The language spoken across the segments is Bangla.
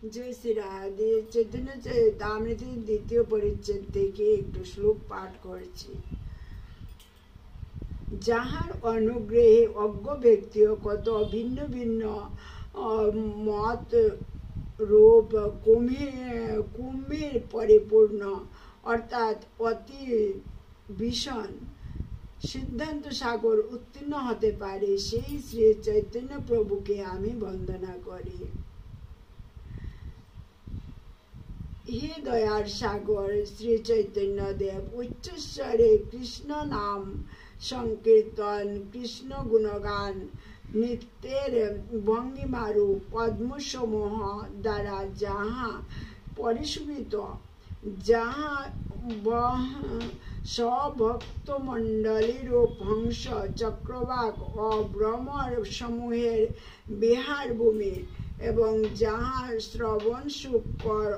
जय श्री राधे। चैतन्य चरितामृत द्वितीय परिच्छेद থেকে একটু শ্লোক পাঠ করছি। যাহার অনুগ্রহে অজ্ঞ ব্যক্তিও কত ভিন্ন ভিন্ন মত রূপ কুম্ভের পরিপূর্ণ অর্থাৎ অতি ভীষণ সিদ্ধান্ত সাগর উত্তীর্ণ হতে পারে, সেই শ্রী চৈতন্য প্রভুকে আমি বন্দনা করি। হে দয়ার সাগর শ্রী চৈতন্য দেব, উচ্চস্বরে কৃষ্ণ নাম সংকীর্তন, কৃষ্ণ গুণগান নৃত্যের ভঙ্গিমারু পদ্মসমূহ দ্বারা যাহা পরিশোভিত, যাহা সভক্তমণ্ডলীর হংস চক্রবাক ও ভ্রমর সমূহের বিহার ভূমি এবং যাহা শ্রবণ সুকর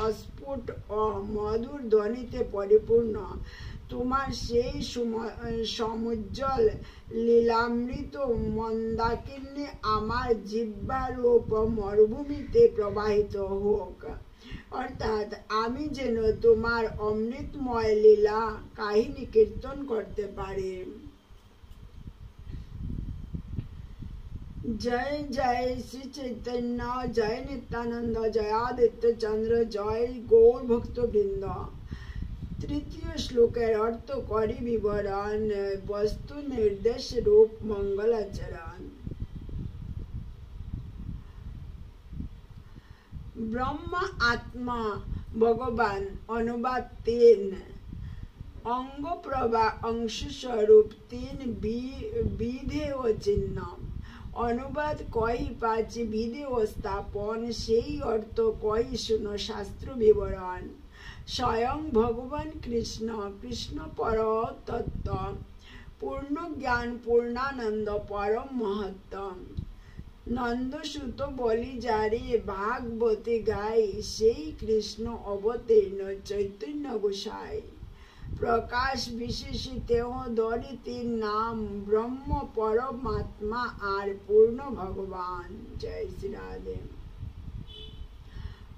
অস্ফুট ও মধুর ধ্বনিতে পরিপূর্ণ, তোমার সেই সমুজ্জ্বল লীলামৃত মন্দাকিনী আমার জিহ্বারূপ মরুভূমিতে প্রবাহিত হোক, অর্থাৎ আমি যেন তোমার অমৃতময় লীলা কাহিনী কীর্তন করতে পারি। जय जय श्री चैतन्य, जय नित्यानंद, जय आदित्य चंद्र, जय गौर भक्त वृंद। तृतीय श्लोकेर अर्थ करी विवरण, वस्तु निर्देश रूप मंगलाचरण। ब्रह्म आत्मा भगवान अनुवाद 3, अंग प्रभा अंश स्वरूप 3 विधेय चिन्ह অনুবাদ কই পাঁচ বিধি ও স্থাপন, সেই অর্থ কই শুনো শাস্ত্র বিবরণ। স্বয়ং ভগবান কৃষ্ণ, কৃষ্ণ পর তত্ত্ব, পূর্ণ জ্ঞান পূর্ণানন্দ পরম মহত্ব। নন্দসুত বলি যারে ভাগবতে গাই, সেই কৃষ্ণ অবতীর্ণ চৈতন্য গোসাই। प्रकाश विशेषित दरितीर नाम ब्रह्म परमात्मा आर पूर्ण भगवान। जय श्री राधे।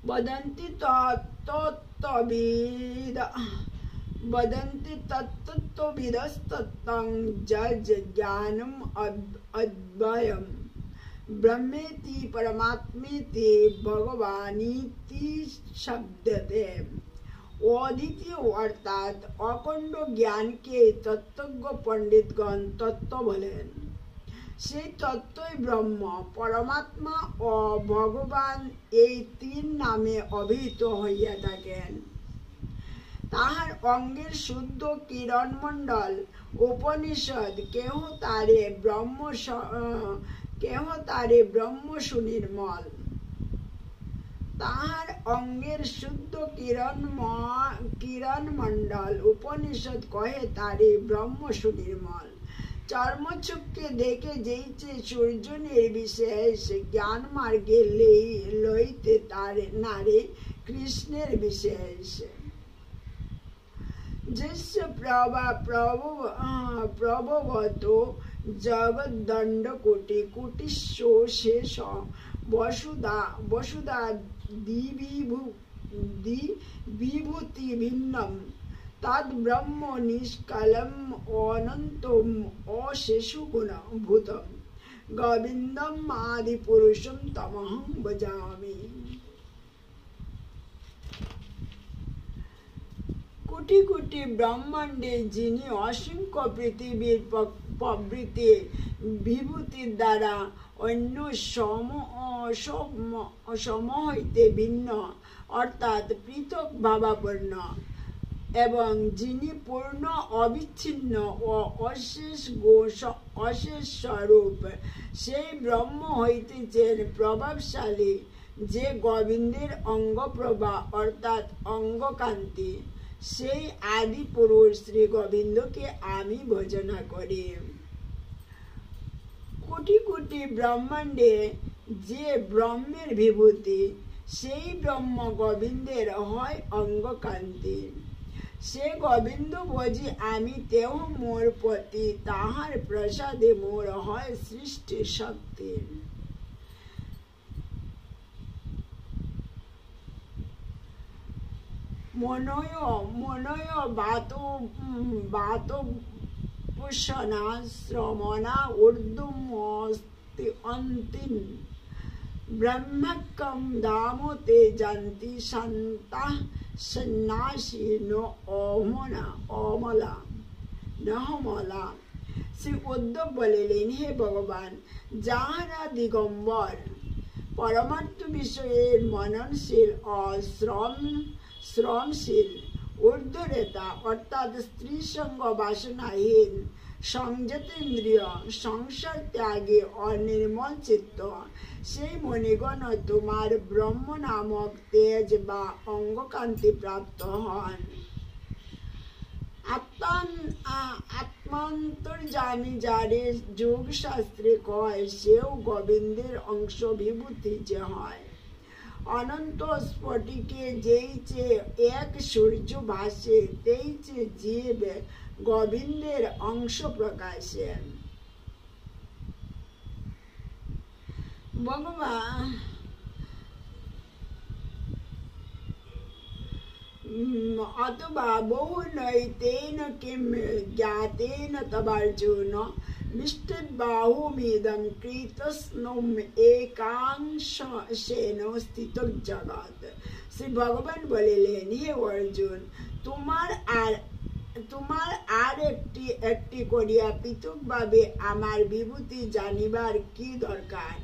वदन्ति तत्तत्त्वविदस्तत्तं जज ज्ञानम् अद्वयम् ब्रह्मेति परमात्मेति भगवानीति शब्दते। অদ্বিতীয় অর্থাৎ অখণ্ড জ্ঞানকে তত্ত্বজ্ঞ পণ্ডিতগণ তত্ত্ব বলেন। সেই তত্ত্বই ব্রহ্ম, পরমাত্মা ও ভগবান, এই 3 নামে অভিহিত হইয়া থাকেন। তাহার অঙ্গের শুদ্ধ কিরণমণ্ডল উপনিষদ কেহ তারে ব্রহ্ম সুনির্মল। তাহার অঙ্গের শুদ্ধ কিরণমণ্ডল উপনিষদ কহে তারে ব্রহ্ম সুনির্মল। চর্মচক্ষে দেখে যেইছে সূর্য নির্বিশেষ, জ্ঞান মার্গে লইতে তারে নারে কৃষ্ণের বিশেষ। যস্য প্রভবত জগদ্দণ্ড কোটি কোটিস্য শেষ বসুধা বিভূতি ভিন্নম তদ ব্রহ্ম নিষ্কলম অনন্তম অশেষু গুণভূতম গোবিন্দম আদি পুরুষম তমহং ভজামি। কোটি কোটি ব্রহ্মাণ্ডে যিনি অসংখ্য পৃথিবীর প্রভৃতি বিভূতির দ্বারা অন্য সম হইতে ভিন্ন অর্থাৎ পৃথক ভাবাপন্ন, এবং যিনি পূর্ণ অবিচ্ছিন্ন ও অশেষ স্বরূপ, সেই ব্রহ্ম হইতেছেন প্রভাবশালী, যে গোবিন্দের অঙ্গপ্রভা অর্থাৎ অঙ্গকান্তি। সেই আদি পুরুষ শ্রী গোবিন্দকে আমি ভজনা করি। কোটি কোটি ব্রহ্মাণ্ডে যে ব্রহ্মের বিভূতি, সেই ব্রহ্ম গোবিন্দের হয় অঙ্গকান্তি। সে গোবিন্দ ভজি আমি, তেহ মোর পতি, তাহার প্রসাদে মোর হয় সৃষ্টি শক্তি। মনয় বাত পুষণা শ্রমণা ঊর্ধ্বমস্তি অন্তিম ব্রহ্মকম দামো তে জান্তি শান্তা সন্ন্যাসী অমলা নহমলা। শ্রী উদ্ধব বলিলেন, হে ভগবান, যাহারা দিগম্বর পরমার্থ বিষয়ের মননশীল ও শ্রমশীল ঊর্ধ্বরেতা অর্থাৎ স্ত্রী সঙ্গ বাসনাহীন সংযতেন্দ্রিয় সংসার ত্যাগে অনির্মল চিত্ত, সেই মণিগণ তোমার ব্রহ্ম নামক তেজ বা অঙ্গকান্তি প্রাপ্ত হন। আত্মান্তর্যামী যারে যোগ শাস্ত্রে কয়, সেও গোবিন্দের অংশ বিভূতি যে হয়। অনন্ত স্ফটিকে যেই চেয়ে এক সূর্য ভাসে, তেই চেয়ে জীব গোবিন্দের অংশ প্রকাশে। ভগবান অথবা বহু নৈতেন কিম জ্ঞাতেন তবার্জুন মিষ্টবাহুমিদম কৃতস্নুম একাংশেন স্থিত জগৎ। শ্রী ভগবান বলিলেন, হে অর্জুন, তোমার আর একটি করিয়া পৃথকভাবে আমার বিভূতি জানিবার কি দরকার?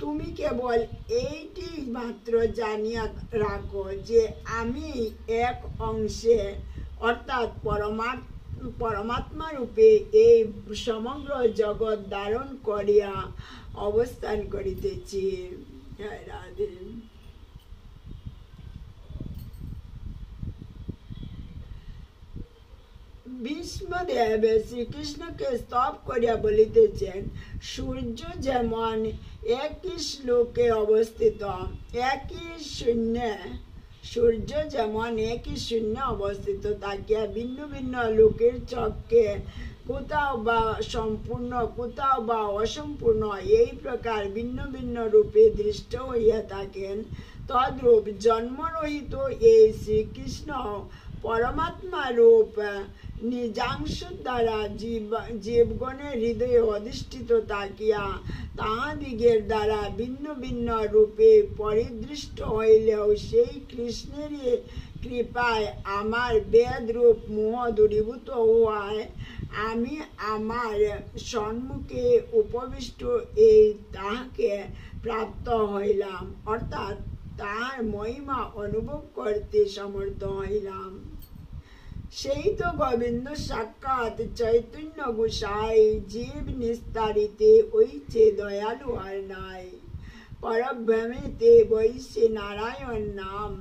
তুমি কেবল এইটি মাত্র জানিয়া রাখো যে আমি এক অংশে অর্থাৎ পরমাত্মা রূপে এই সমগ্র জগৎ ধারণ করিয়া অবস্থান করিতেছি। রাধে। ভীষ্মদেব শ্রীকৃষ্ণকে স্তব করিয়া বলিতেছেন, সূর্য যেমন একই শ্লোকে অবস্থিত, তাকিয়া ভিন্ন ভিন্ন লোকের চক্ষে কোথাও বা সম্পূর্ণ কোথাও বা অসম্পূর্ণ এই প্রকার ভিন্ন ভিন্ন রূপে দৃষ্ট হইয়া থাকেন, তদ্রূপ জন্মরহিত এই শ্রীকৃষ্ণ পরমাত্মা রূপ নিজাংশ দ্বারা জীবগণের হৃদয়ে অধিষ্ঠিত থাকিয়া তাহাদিগের দ্বারা ভিন্ন ভিন্ন রূপে পরিদৃষ্ট হইলেও সেই কৃষ্ণের কৃপায় আমার বেদ রূপ মোহ দূরীভূত হওয়ায় আমি আমার সম্মুখে উপবিষ্ট এই তাহাকে প্রাপ্ত হইলাম, অর্থাৎ তাহার মহিমা অনুভব করতে সমর্থ হইলাম। সেই তো গোবিন্দ সাক্ষাৎ চৈতন্য গোসাই, জীব নিস্তারিতে ওইছে দয়ালু আর নাই। পরব্রহ্মেতে বৈশে নারায়ণ নাম,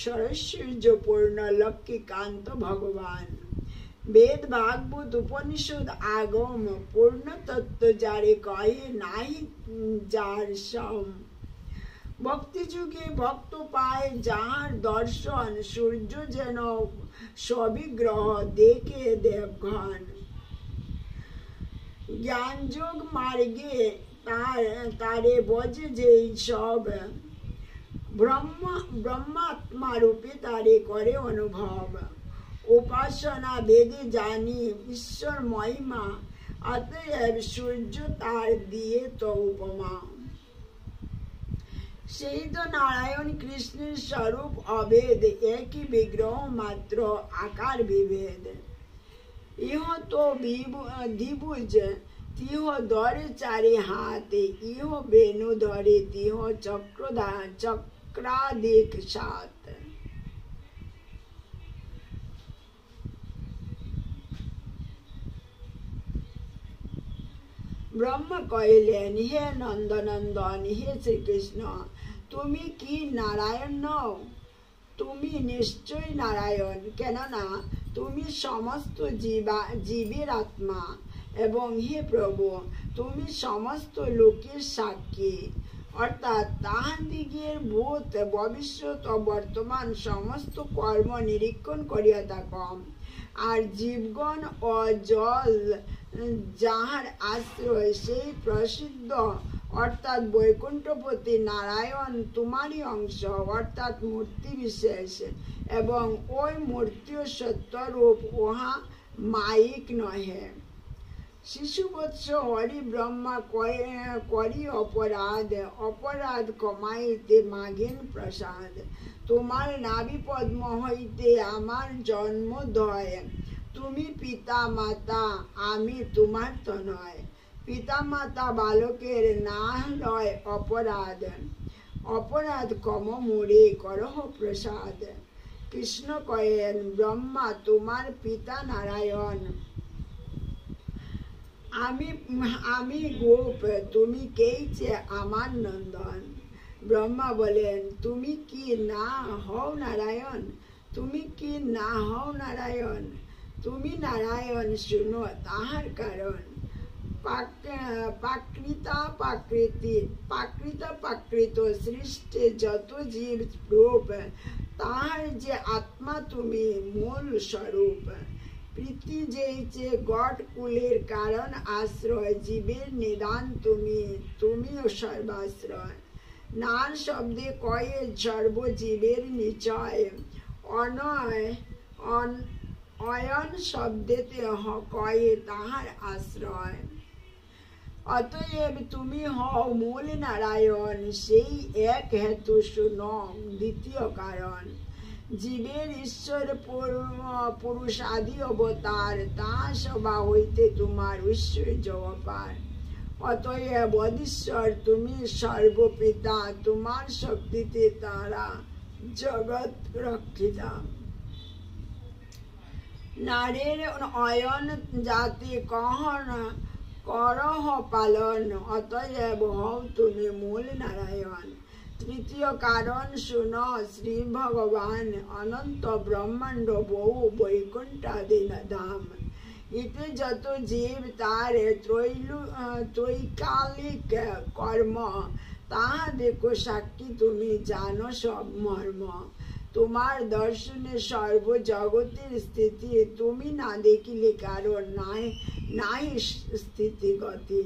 সরস্বর্য পূর্ণ লক্ষ্মীকান্ত ভগবান। বেদ ভাগবত উপনিষদ আগম, পূর্ণ তত্ত্ব যারে কহে নাহি যার সম। ভক্তি যুগে ভক্ত পায় যাহার দর্শন, সূর্য যেন সবিগ্রহ দেখে দেবগণ। জ্ঞানযোগ মার্গে তারে বজে যেই সব, ব্রহ্মাত্মা রূপে তারে করে অনুভব। উপাসনা বেদে জানি ঈশ্বর মহিমা, অতএব সূর্য তার দিয়ে তো উপমা। সেই তো নারায়ণ কৃষ্ণের স্বরূপ অভেদ, একই বিগ্রহ মাত্র আকার বিভেদ। ইহ তো দ্বিভুজ, তিহ ধরে চারি হাতে, ইহ বেণু ধরে তিহ চক্রাধিক সাত। ব্রহ্ম কহিলেন, হে নন্দনন্দন, হে শ্রীকৃষ্ণ, তুমি কি নারায়ণ নও? তুমি নিশ্চয় নারায়ণ, কেননা তুমি সমস্ত জীবের আত্মা, এবং হে প্রভু, তুমি সমস্ত লোকের সাক্ষী, অর্থাৎ তাহাদিগের ভূত ভবিষ্যৎ ও বর্তমান সমস্ত কর্ম নিরীক্ষণ করিয়া থাকো। আর জীবগণ ও জল যাহার আশ্রয়, সেই প্রসিদ্ধ অর্থাৎ বৈকুণ্ঠপতি নারায়ণ তোমারই অংশ, অর্থাৎ মূর্তি বিশেষ, এবং ওই মূর্তিও সত্যরূপ, উহা মায়িক নহে। শিশুবৎস হরি ব্রহ্মা করি অপরাধ, অপরাধ কমাইতে মাগেন প্রসাদ। তোমার নাভি পদ্ম হইতে আমার জন্মোদয়, তুমি পিতা মাতা আমি তোমার তনয়। পিতা মাতা বালকের না লয় অপরাধ, অপরাধ কম মোরে করহ প্রসাদ। কৃষ্ণ কয়েন ব্রহ্মা তোমার পিতা নারায়ণ, আমি গোপ তুমি কেইছে আমার নন্দন। ব্রহ্মা বলেন তুমি কি না হও নারায়ণ, তুমি কি না হও নারায়ণ, তুমি নারায়ণ শুনো তাহার কারণ। প্রাকৃত সৃষ্টি যত জীব রূপ, তাহার যে আত্মা তুমি মূল স্বরূপ। প্রীতি যেইছে গট কুলের কারণ আশ্রয়, জীবের নিদান তুমি, তুমিও সর্বাশ্রয়। নান শব্দে কয়ে সর্বজীবের নিচয়, অনয় অয়ন শব্দেতে কয়ে তাহার আশ্রয়। অতএব তুমি হও মূল নারায়ণ, সেই এক হেতু শুনো দ্বিতীয় কারণ। জীবের ঈশ্বর পুরুষাদি অবতার, তাহা সভা হইতে তোমার ঐশ্বর্য অপার। অতএব অধীশ্বর তুমি সর্বপিতা, তোমার শক্তিতে তারা জগৎ রক্ষিতা। নারীর অয়ন জাতি কহন করহ পালন, অতএব হও তুমি মূল নারায়ণ। তৃতীয় কারণ শুনো শ্রী ভগবান, অনন্ত ব্রহ্মাণ্ড বহু বৈকুণ্ঠাদি ধাম। ইতে যত জীব তার ত্রৈকালিক কর্ম, তাহা দেখো সাক্ষী তুমি জানো সব মর্ম। তোমার দর্শনে সর্বজগতের স্থিতি, তুমি না দেখিলে কারণ নাই স্থিতি গতি।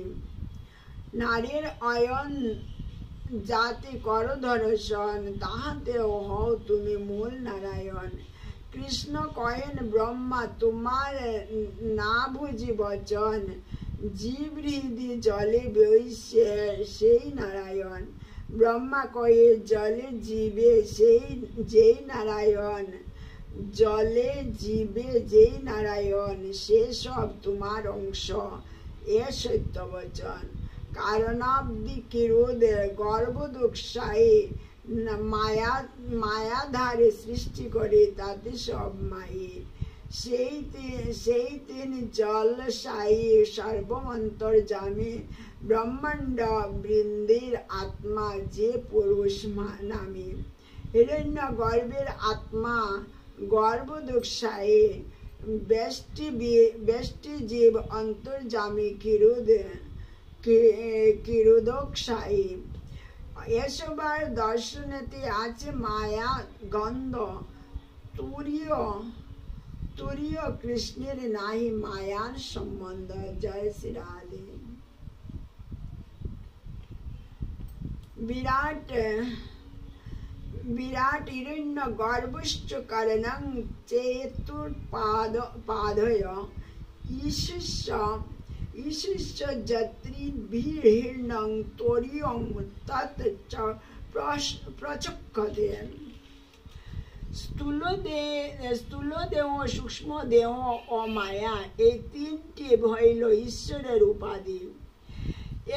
নারীর অয়ন জাতি কর দর্শন, তাহাতেও হও তুমি মূল নারায়ণ। কৃষ্ণ কয়েন ব্রহ্মা তোমার না বুঝি বচন, জীব হৃদি জলে বৈশে সেই নারায়ণ। ব্রহ্মা কয়ে জলে জীবে যেই নারায়ণ, জলে জীবে যেই নারায়ণ, সে সব তোমার অংশ এ সত্য বচন। কারণাব্দি কিরোদে গর্ভদোক্ষায় মায়াধারে সৃষ্টি করে তাতে সব মায়ে। সেই তিনি জলসায়ী সর্বমন্তর্যামী, ব্রহ্মাণ্ড বৃন্দের আত্মা যে পুরুষ নামী। হিরণ্য গর্ভের আত্মা গর্ভদোক্ষায়, ব্যষ্টি জীব অন্তর্যামী কিরোদোক্ষায়ী। এসবার দর্শনেতে আছে মায়া গন্ধ, তুরীয় কৃষ্ণের নাহি মায়ার সম্বন্ধ। জয় শ্রী রাধে। বিরাট হিরণ্য গর্ভশ্চ কারণং চেতুর্পাদয়, ঈশস্য যত্রিভির্হিরণ্যং তোরিয়ং তৎ প্রচক্ষতে। স্থূল দেহ, সূক্ষ্ম দেহ ও মায়া, এই তিনটি হইল ঈশ্বরের উপাধি।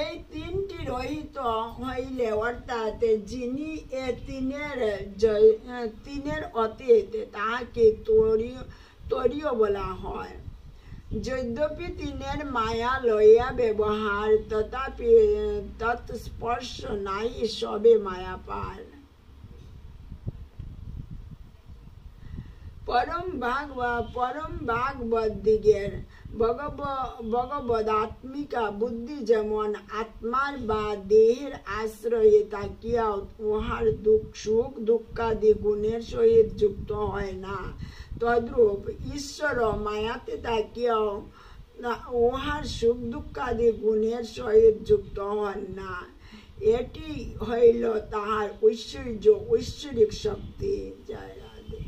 এই তিনটি রহিত হইলে, অর্থাৎ যিনি এ তিনের অতীত, তাহাকে তরীয় বলা হয়। যদ্যপি তিনের মায়া লইয়া ব্যবহার, তথাপি তৎস্পর্শ নাই, সবে মায়া পার। পরম ভাগবদিগের ভগবদাত্মিকা বুদ্ধি যেমন আত্মার বা দেহের আশ্রয়ে থাকিয়া উহার সুখ দুঃখাদি গুণের সহিত যুক্ত হয় না, তদ্রূপ ঈশ্বর মায়াতে থাকিয়াও উহার সুখ দুঃখাদি গুণের সহিত যুক্ত হন না। এটি হইল তাহার ঐশ্বর্য, ঐশ্বরিক শক্তি। জয় রাধে।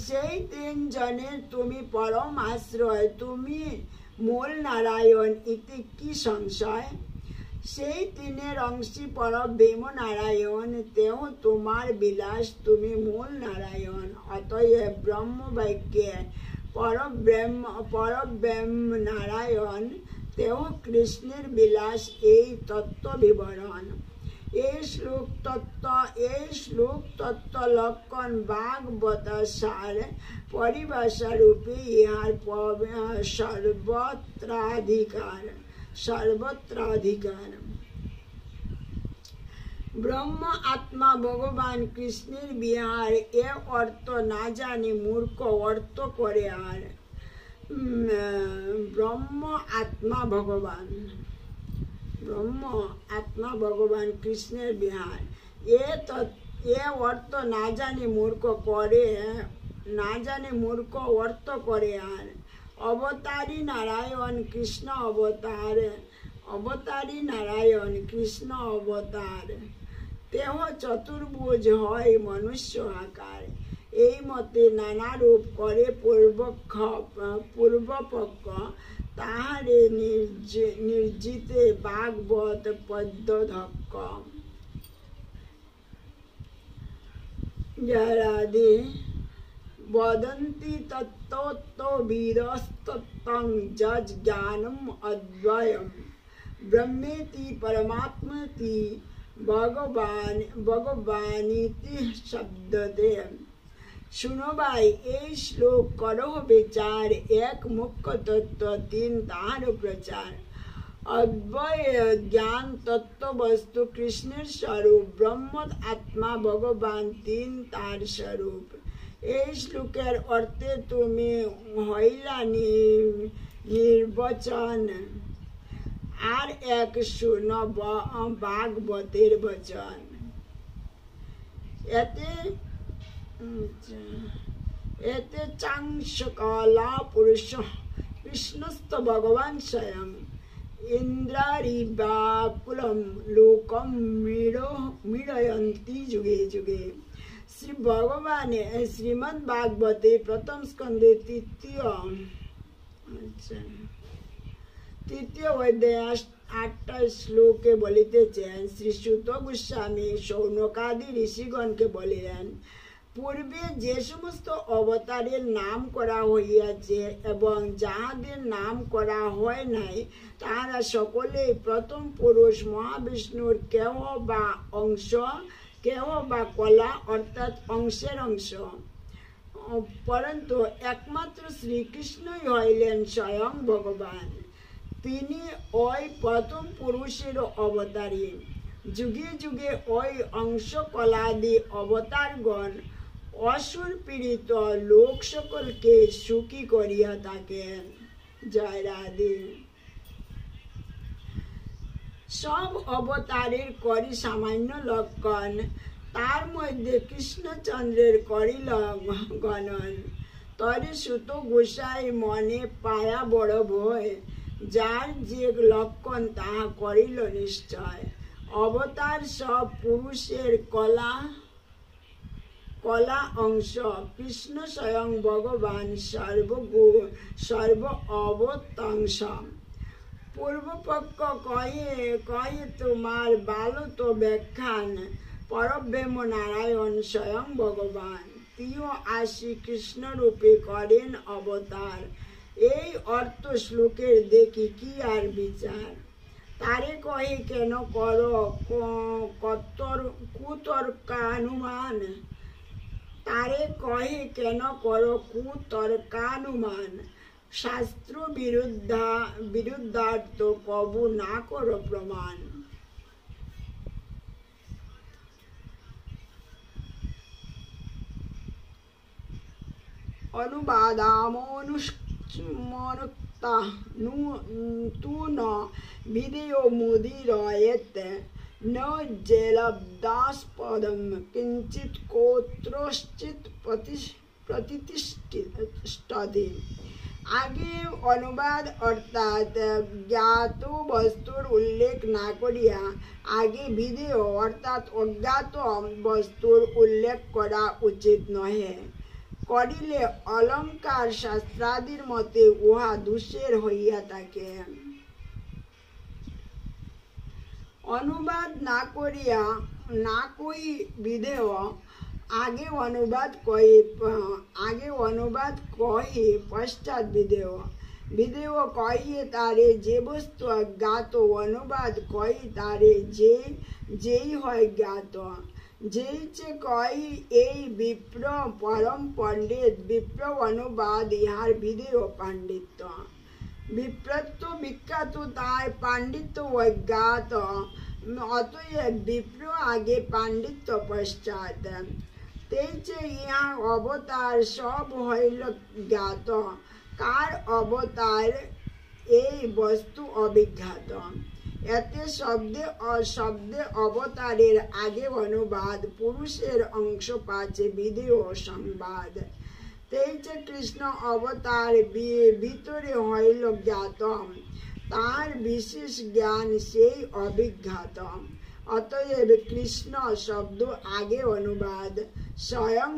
সেই দিন জনে তুমি পরম আশ্রয়, তুমি মূল নারায়ণ, ইতি কি সংশয়। সেই দিনের অংশী পরব্রহ্ম নারায়ণ, তেহ তোমার বিলাস, তুমি মূল নারায়ণ। অতএব ব্রহ্ম বাক্যে পরব্রহ্ম নারায়ণ, তেহ কৃষ্ণের বিলাস, এই তত্ত্ব বিবরণ। এই শ্লোক তত্ত্ব লক্ষণ ভাগবত সার, পরিভাষা রূপে ইহার সর্বত্রাধিকার। ব্রহ্ম আত্মা ভগবান কৃষ্ণের বিহার, এ অর্থ না জানি মূর্খ অর্থ করে আর। ব্রহ্ম আত্মা ভগবান কৃষ্ণের বিহার, এ অর্থ না জানি মূর্খ অর্থ করে আর। অবতারী নারায়ণ কৃষ্ণ অবতার, তেহ চতুর্ভুজ হয় মনুষ্য আকার। এই মতে নানা রূপ করে পূর্বপক্ষ, তাহারে নির্জিতে ভাগবত পদ্যধক্ষ। জয় রাধে। বদন্তি তত্ত্ববিদস্তত্ত্বং যজ্ঞানম অদ্বয়ম, ব্রহ্মেতি পরমাত্মেতি ভগবানিতি শব্দতে। শুনো ভাই, এই শ্লোক করহ বিচার, এক মুখ্য তত্ত্ব, তিন তাহার প্রচার। অদ্বয় জ্ঞান তত্ত্ব বস্তু কৃষ্ণের স্বরূপ, ব্রহ্ম আত্মা ভগবান, তিন তার স্বরূপ। এই শ্লোকের অর্থে তুমি হইলা নির্বচন, আর এক শুন ভাগবতের বচন। এতে চাংসকলা পুরুষ কৃষ্ণস্থ ভগবান স্বয়ং, ইন্দ্রারিবাকুলম লোকম মীড়য়ন্তি যুগে যুগে। শ্রী ভগবানে শ্রীমদ্ ভাগবতে প্রথম স্কন্ধে তৃতীয় অধ্যায় 8 শ্লোকে বলিতেছেন, শ্রী সুত গোস্বামী শৌনকাদি ঋষিগণকে বলিলেন, পূর্বে যে সমস্ত অবতারের নাম করা হইয়াছে এবং যাহাদের নাম করা হয় নাই, তাহারা সকলেই প্রথম পুরুষ মহাবিষ্ণুর কেহ বা অংশ, কেহ বা কলা, অর্থাৎ অংশের অংশ। পরন্তু একমাত্র শ্রীকৃষ্ণই হইলেন স্বয়ং ভগবান। তিনি ওই প্রথম পুরুষের অবতারী। যুগে যুগে ওই অংশ কলাদি অবতারগণ অসুর পীড়িত লোক সকলকে সুখী করিয়া থাকেন। জয় রাধে। সব অবতারের করি সামান্য লক্ষণ, তার মধ্যে কৃষ্ণচন্দ্রের করিল গণন। তরে সুত গোসাই মনে পায়া বড় ভয়, যার যে লক্ষণ তাহা করিল নিশ্চয়। অবতার সব পুরুষের কলা অংশ, কৃষ্ণ স্বয়ং ভগবান সর্ব অবতাংশ। পূর্বপক্ষ কহে তোমার বালত ব্যাখ্যান, পরব্রহ্ম নারায়ণ স্বয়ং ভগবান, তিও আসি কৃষ্ণ রূপে করেন অবতার। এই অর্থ শ্লোকের দেখি কি আর বিচার। তারে কহে কেন কর কুতর্কানুমান, তারে কহে কেন কর কুতর্কানুমান। শাস্ত্র বিরুদ্ধার্থ কবু না কর প্রমাণ। অনুবাদামনুক্তা তু ন বিদেয় মুদিরয়েত, ন জেলব্দাস্পদম কিঞ্চিৎ কোত্রশ্চিৎ প্রতিষ্ঠিততে। আগে অনুবাদ অর্থাৎ জ্ঞাত বস্তুর উল্লেখ না করিয়া আগে বিধেয় অর্থাৎ অজ্ঞাত বস্তুর উল্লেখ করা উচিত নহে, করিলে অলঙ্কার শাস্ত্রাদির মতে উহা দোষের হইয়া থাকে। অনুবাদ না করিয়া না কই বিধেয় আগে অনুবাদ কহে পশ্চাৎ বিধেয়, বিধেয় কহিয়ে তারে যে বস্তু অজ্ঞাত, অনুবাদ কহি তারে যেই হয় জ্ঞাত। যেই যে কহি এই বিপ্র পরম পণ্ডিত, বিপ্র অনুবাদ ইহার বিধেয় পাণ্ডিত্য। বিপ্রত্ব বিখ্যাত, তার পাণ্ডিত্য অজ্ঞাত, অতএব বিপ্র আগে পাণ্ডিত্য পশ্চাৎ। তেই যে ইহার অবতার সব হইল জ্ঞাত, কার অবতার এই বস্তু অবিজ্ঞাত। এতে শব্দে অবতারের আগে অনুবাদ, পুরুষের অংশ পাচ্ছে বিধেয় সংবাদ। তেই যে কৃষ্ণ অবতার ভিতরে হইল জ্ঞাত, তার বিশেষ জ্ঞান সেই অবিজ্ঞাত। অতএব কৃষ্ণ শব্দ আগে অনুবাদ, স্বয়ং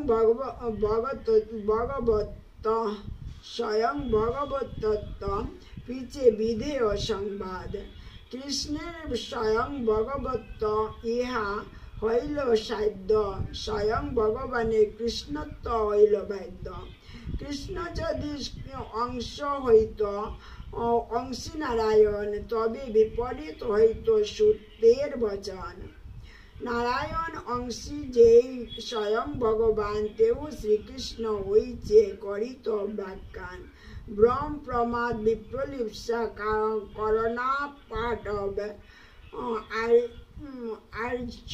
ভগবতত্ব পিছে বিধেয় সংবাদ। কৃষ্ণের স্বয়ং ভগবত্ব ইহা হইল সাধ্য, স্বয়ং ভগবানের কৃষ্ণত্ব হইল বাধ্য। কৃষ্ণ যদি অংশ হইত অংশী নারায়ণ, তবে বিপরীত হইত সূত্রের বচন। নারায়ণ অংশী যেই স্বয়ং ভগবান, তেও শ্রীকৃষ্ণ হইছে করিত ব্যাখ্যান। ভ্রম প্রমাদ বিপ্রলিপ্সা করণা পাঠব আর্য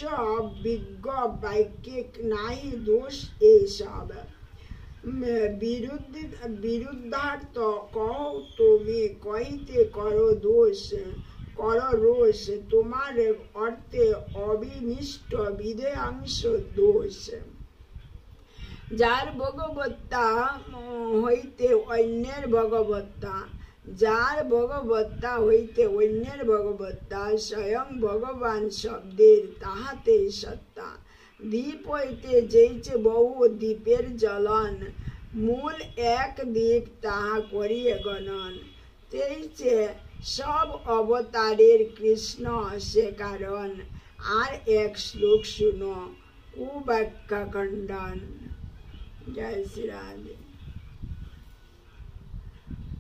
বিজ্ঞ বাক্যে নাহি দোষ এইসব। বিরুদ্ধার্থ কহ তুমি, কহিতে করো রোষ, তোমার অর্থে অবিনিষ্ট বিধেয়াংশ দোষ। যার ভগবত্তা হইতে অন্যের ভগবত্তা, যার ভগবত্তা হইতে অন্যের ভগবত্তা, স্বয়ং ভগবান শব্দের তাহাতে সত্তা। দ্বীপ হইতে যেইছে বহু দ্বীপের জ্বলন, মূল এক দ্বীপ তাহা করিয়ে গণন। তেইছে সব অবতারের কৃষ্ণ সে কারণ, আর এক শ্লোক শুনো কুব্যাখ্যা খণ্ডন। জয় শ্রী রাধে।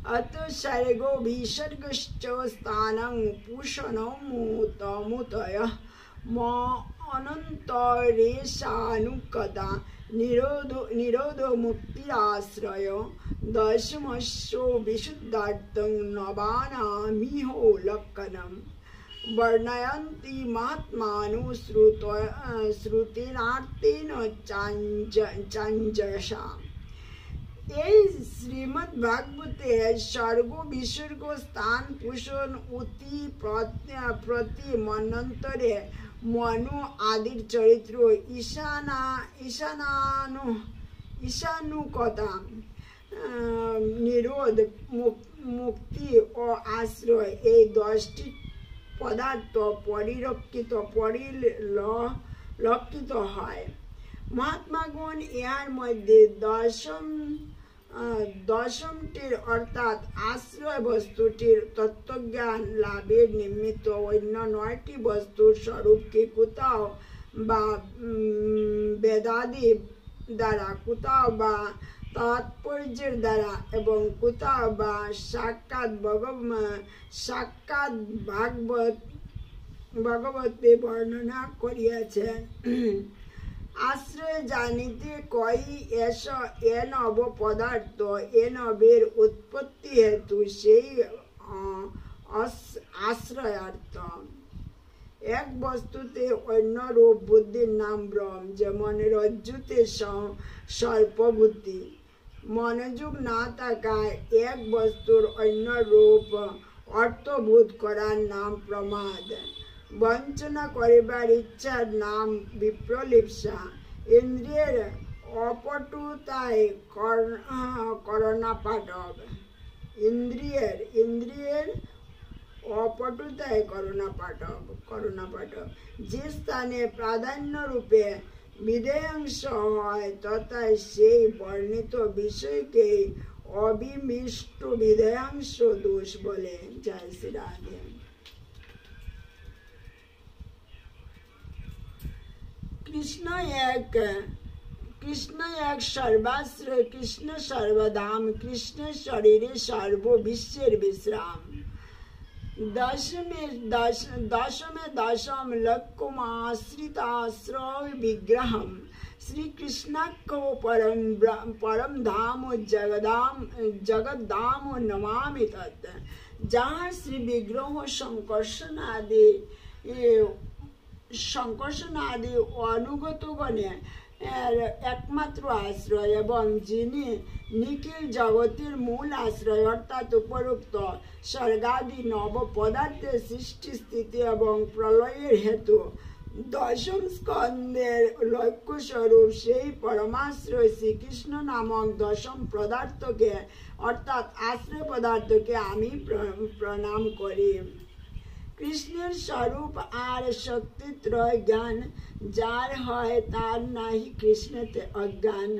अत सर्गो विसर्गश्च स्थानं पूषणमुतमुतयः अनन्तरेशानुकदा निरोधो मुक्तिराश्रयो दशमस्यो विशुद्धार्थं नवानामिहो लक्कनं वर्णयन्ति महात्मानो श्रुतेनार्तेन चाञ्जसा। এই শ্রীমদ্ ভাগবতে স্বর্গ বিসর্গ স্থান পোষণ অতি প্রতি মন্বন্তরে মনু আদির চরিত্র ঈশানুকতা নিরোধ মুক্তি ও আশ্রয়, এই 10টি পদার্থ পরিলক্ষিত হয়। মহাত্মাগণ ইহার মধ্যে দশমটির অর্থাৎ আশ্রয় বস্তুটির তত্ত্বজ্ঞান লাভের নিমিত্ত অন্য 9টি বস্তুর স্বরূপকে কোথাও বা বেদাদি দ্বারা, কোথাও বা তাৎপর্যের দ্বারা এবং কোথাও বা সাক্ষাৎ ভাগবতে বর্ণনা করিয়াছেন। আশ্রয় জানিতে কই এস এ নব পদার্থ, এ নবের উৎপত্তি হেতু সেই আশ্রয়ার্থ। এক বস্তুতে অন্য রূপ বুদ্ধির নাম ব্রহ্ম, যেমন রজ্জুতে সর্পবুদ্ধি। মনোযোগ না থাকায় এক বস্তুর অন্য রূপ অর্থবোধ করার নাম প্রমাদ। বঞ্চনা করিবার ইচ্ছার নাম বিপ্রলিপ্সা। ইন্দ্রিয়ের অপটুতায় করণা পাঠব। ইন্দ্রিয়ের অপটুতায় করুণা পাঠক যে স্থানে প্রাধান্য রূপে বিধেয়াংশ হয় তথা সেই বর্ণিত বিষয়কে অবিমিষ্ট বিধেয়াংশ দোষ বলে। জয় শ্রী রাধে। কৃষ্ণ এক সর্বাশ্রয়, কৃষ্ণ সর্বধাম, কৃষ্ণের শরীরে সর্ব বিশ্বের বিশ্রাম। দশম লক্ষ্যমাশ্রিতাশ্রয় বিগ্রহম শ্রীকৃষ্ণাক্ষ পরম ধাম জগদ্ধাম নমামি তৎ। যাহার শ্রী বিগ্রহ সংকর্ষণ আদি অনুগতগণে একমাত্র আশ্রয় এবং যিনি নিখিল জগতের মূল আশ্রয় অর্থাৎ উপরোক্ত স্বর্গাদি নব পদার্থের সৃষ্টি স্থিতি এবং প্রলয়ের হেতু দশম স্কন্ধের লক্ষ্য স্বরূপ সেই পরমাশ্রয় শ্রীকৃষ্ণ নামক দশম পদার্থকে অর্থাৎ আশ্রয় পদার্থকে আমি প্রণাম করি। কৃষ্ণের স্বরূপ আর শক্তিত্রয় জ্ঞান যার হয় তার নাহি কৃষ্ণতে অজ্ঞান।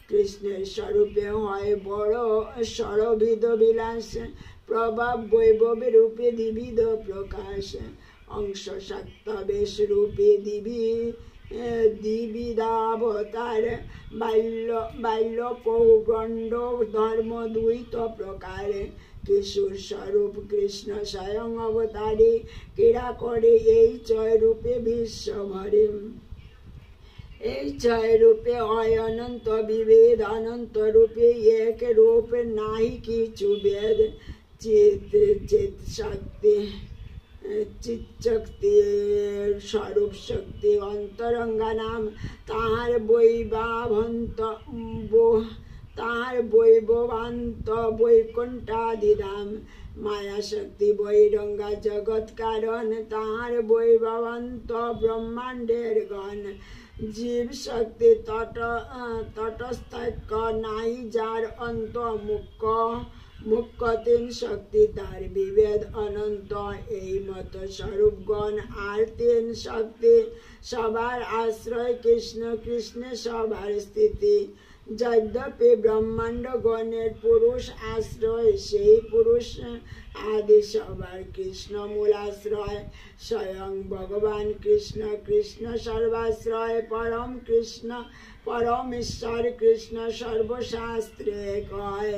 কৃষ্ণের স্বরূপে হয় বড় সরবিধ বিলাস, প্রভাব বৈভবে রূপে দ্বিবিধ প্রকাশ, অংশ শক্তবেশ রূপে দ্বিবিধাবতার, বাল্য পৌগণ্ড ধর্ম দ্বৈত প্রকার। কিশোর স্বরূপ কৃষ্ণ স্বয়ং অবতারে ক্রীড়া করে এই ছয় রূপে বিশ্ব ভরে। এই ছয় রূপে হয় অনন্ত বিভেদ, অনন্ত রূপে এক রূপ নাহি কিছু ভেদ। চিৎ শক্তি স্বরূপ শক্তি অন্তরঙ্গা নাম, তাহার বৈভবান্ত বৈকুণ্ঠাদিধাম। মায়া শক্তি বৈরঙ্গা জগৎ কারণ, তাহার বৈভবান্ত ব্রহ্মাণ্ডের গণ। জীব শক্তি তটস্থ নাই যার অন্ত মুখ্য তিন শক্তি তার বিভেদ অনন্ত। এই মত স্বরূপগণ আর তিন শক্তি সবার আশ্রয় কৃষ্ণ, কৃষ্ণে সবার স্থিতি। যদ্যপি ব্রহ্মাণ্ড গণের পুরুষ আশ্রয়, সেই পুরুষ আদি সবার কৃষ্ণ মূলাশ্রয়। স্বয়ং ভগবান কৃষ্ণ, কৃষ্ণ সর্বাশ্রয়। পরম ঈশ্বর কৃষ্ণ সর্বশাস্ত্রে কয়।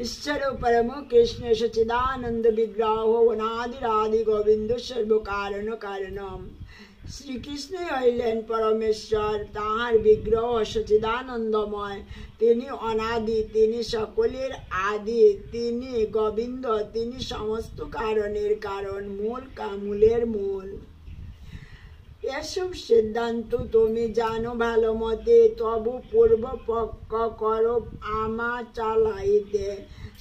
ঈশ্বর পরম কৃষ্ণ সচিদানন্দ বিগ্রহ অনাদিরাদি গোবিন্দ সর্বকারণ কারণম। শ্রীকৃষ্ণ হইলেন পরমেশ্বর, তাহার বিগ্রহ সচিদানন্দময়। তিনি অনাদি, তিনি সকলের আদি, তিনি গোবিন্দ, তিনি সমস্ত কারণের কারণ, মূলের মূল। এসব সিদ্ধান্ত তুমি জানো ভালো মতে, তবু পূর্বপক্ষ করো আমা চালাইতে।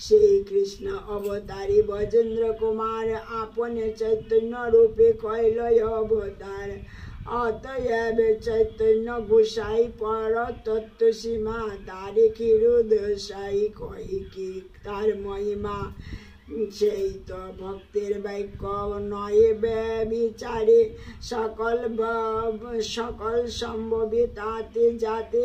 সেই কৃষ্ণ অবতারী ব্রজেন্দ্র কুমার আপনে চৈতন্য রূপে কইলয় অবতার। অতএব চৈতন্য গোসাই পর তত্ত্ব সীমা, তারে ক্ষীরোদশাই কহি কি তার মহিমা। সেই তো ভক্তের বাক্য নয় বিচারে, সকল সম্ভবে তাতে যাতে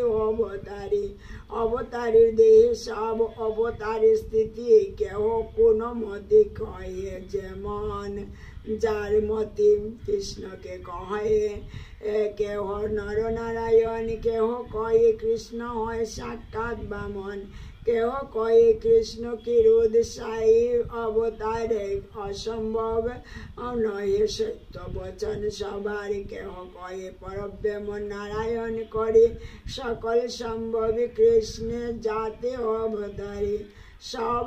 অবতারের দেহে সব অবতারের স্থিতি। কেহ কোন মতে কয়ে যেমন যার মতে কৃষ্ণকে কহে, কেহ নরনারায়ণ, কেহ কয়ে কৃষ্ণ হয় সাক্ষাৎ বামন, কেহ কয়ে কৃষ্ণ ক্ষীরোদশায়ী অবতার অসম্ভব নহে সত্য বচন সবার। কেহ কয়ে পরব্রহ্ম নারায়ণ করে সকল সম্ভবে কৃষ্ণে যাতে অবতারে। সব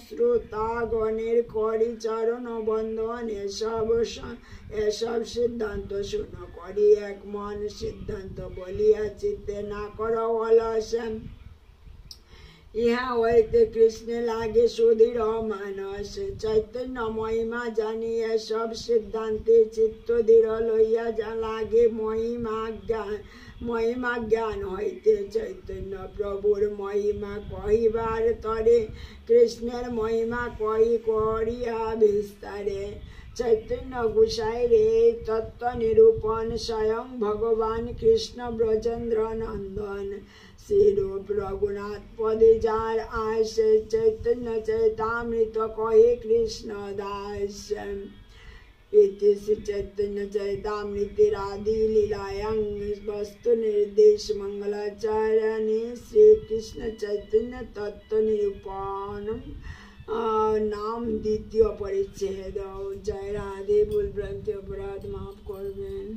শ্রোতাগণের করি চরণ বন্ধন, এসব সিদ্ধান্ত শুন করি এক মন। সিদ্ধান্ত বলিয়া চিত্তে না কর অলস, ইহা হইতে কৃষ্ণে লাগে সুধীর মানস চৈতন্য মহিমা জানিয়া সব সিদ্ধান্তে চিত্ত দৃঢ় লইয়া যা লাগে মহিমা জ্ঞান হইতে চৈতন্য প্রভুর মহিমা কহিবার তরে কৃষ্ণের মহিমা করিয়া বিস্তারে চৈতন্য গোসাই রে তত্ত্ব নিরূপণ স্বয়ং ভগবান কৃষ্ণ ব্রজেন্দ্র নন্দন শ্রীরূপ রঘুনাথ পদে যার আস চৈতন্য চৈতামৃত কহে কৃষ্ণ দাস इति श्री चैतन्य चरितामृतिरादि लीलायां वस्तु निर्देश मंगलाचरणे श्री कृष्ण चैतन्य तत्व निरूपण नाम द्वितीय परिच्छेद। जय राधे। भूल भ्रांति अपराध माफ करबेन।